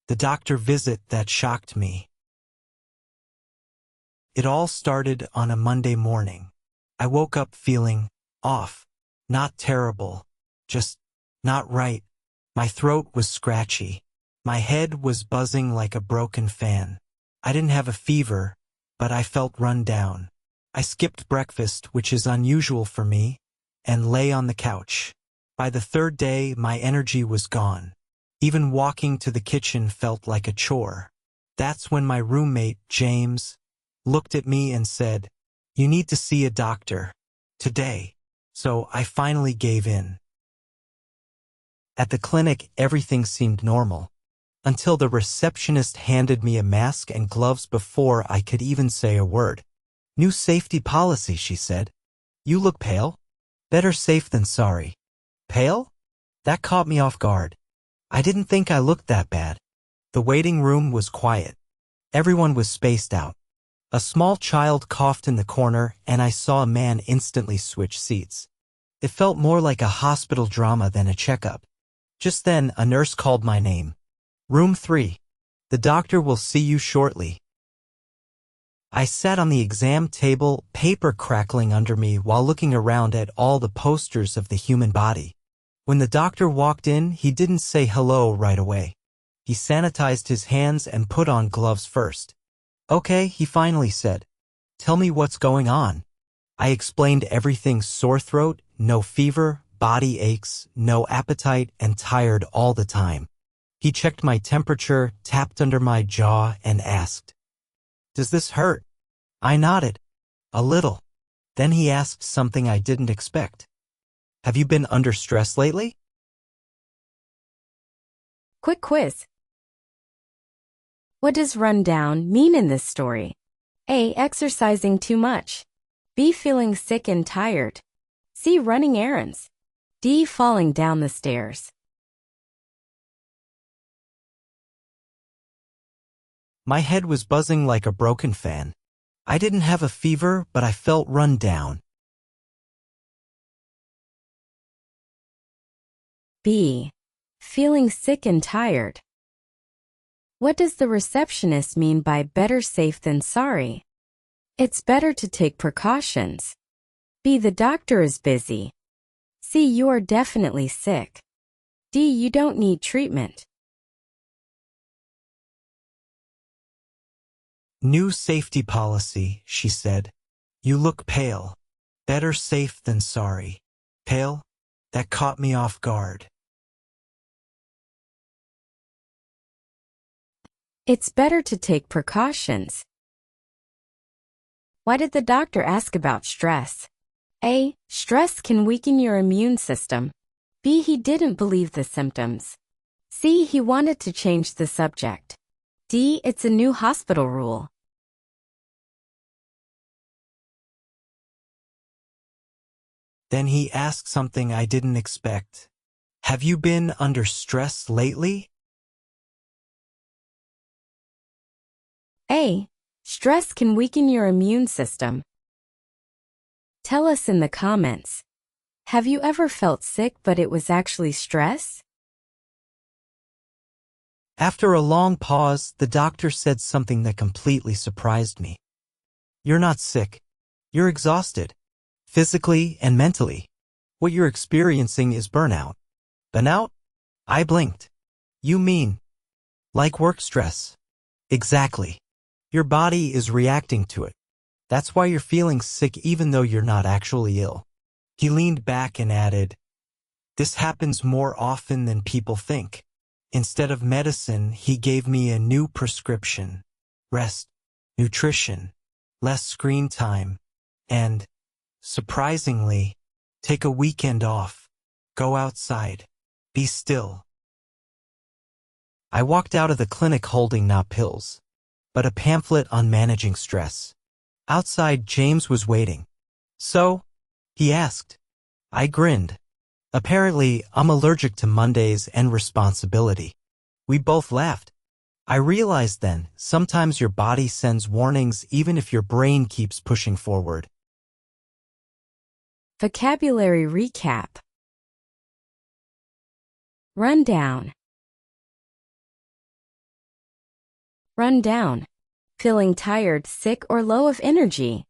The doctor visit that shocked me. It all started on a Monday morning. I woke up feeling off. Not terrible, just not right. My throat was scratchy. My head was buzzing like a broken fan. I didn't have a fever, but I felt run down. I skipped breakfast, which is unusual for me, and lay on the couch. By the third day, my energy was gone. Even walking to the kitchen felt like a chore. That's when my roommate, James, looked at me and said, "You need to see a doctor today." So I finally gave in. At the clinic, everything seemed normal, until the receptionist handed me a mask and gloves before I could even say a word. "New safety policy," she said. "You look pale. Better safe than sorry." Pale? That caught me off guard. I didn't think I looked that bad. The waiting room was quiet. Everyone was spaced out. A small child coughed in the corner, and I saw a man instantly switch seats. It felt more like a hospital drama than a checkup. Just then, a nurse called my name. "Room 3. The doctor will see you shortly." I sat on the exam table, paper crackling under me while looking around at all the posters of the human body. When the doctor walked in, he didn't say hello right away. He sanitized his hands and put on gloves first. "Okay," he finally said. "Tell me what's going on." I explained everything: sore throat, no fever, body aches, no appetite, and tired all the time. He checked my temperature, tapped under my jaw, and asked, "Does this hurt?" I nodded. "A little." Then he asked something I didn't expect. "Have you been under stress lately?" Quick quiz. What does run down mean in this story? A. Exercising too much. B. Feeling sick and tired. C. Running errands. D. Falling down the stairs. My head was buzzing like a broken fan. I didn't have a fever, but I felt run down. B. Feeling sick and tired. What does the receptionist mean by better safe than sorry? It's better to take precautions. B. The doctor is busy. C. You are definitely sick. D. You don't need treatment. "New safety policy," she said. "You look pale. Better safe than sorry." Pale? That caught me off guard. It's better to take precautions. Why did the doctor ask about stress? A. Stress can weaken your immune system. B. He didn't believe the symptoms. C. He wanted to change the subject. D. It's a new hospital rule. Then he asked something I didn't expect. "Have you been under stress lately?" A. Stress can weaken your immune system. Tell us in the comments. Have you ever felt sick but it was actually stress? After a long pause, the doctor said something that completely surprised me. "You're not sick. You're exhausted. Physically and mentally. What you're experiencing is burnout." "Burnout?" I blinked. "You mean like work stress?" "Exactly. Your body is reacting to it. That's why you're feeling sick even though you're not actually ill." He leaned back and added, "This happens more often than people think." Instead of medicine, he gave me a new prescription: rest, nutrition, less screen time, and, surprisingly, take a weekend off. Go outside. Be still. I walked out of the clinic holding not pills, but a pamphlet on managing stress. Outside, James was waiting. "So?" he asked. I grinned. "Apparently, I'm allergic to Mondays and responsibility." We both laughed. I realized then, sometimes your body sends warnings even if your brain keeps pushing forward. Vocabulary recap. Rundown. run down, feeling tired, sick, or low of energy.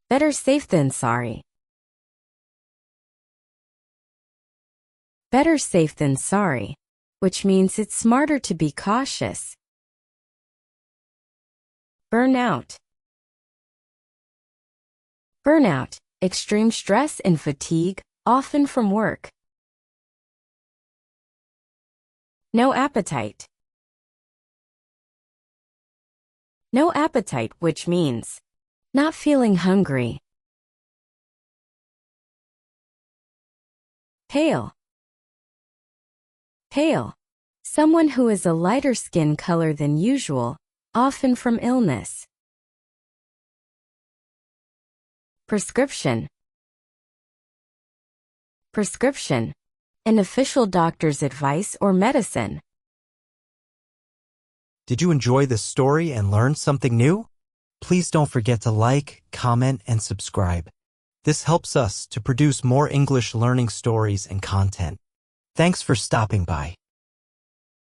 Better safe than sorry. Better safe than sorry, which means it's smarter to be cautious. Burnout. Burnout, extreme stress and fatigue, often from work. No appetite. No appetite, which means not feeling hungry. Pale. Pale. Someone who is a lighter skin color than usual, often from illness. Prescription. Prescription. An official doctor's advice or medicine. Did you enjoy this story and learn something new? Please don't forget to like, comment, and subscribe. This helps us to produce more English learning stories and content. Thanks for stopping by.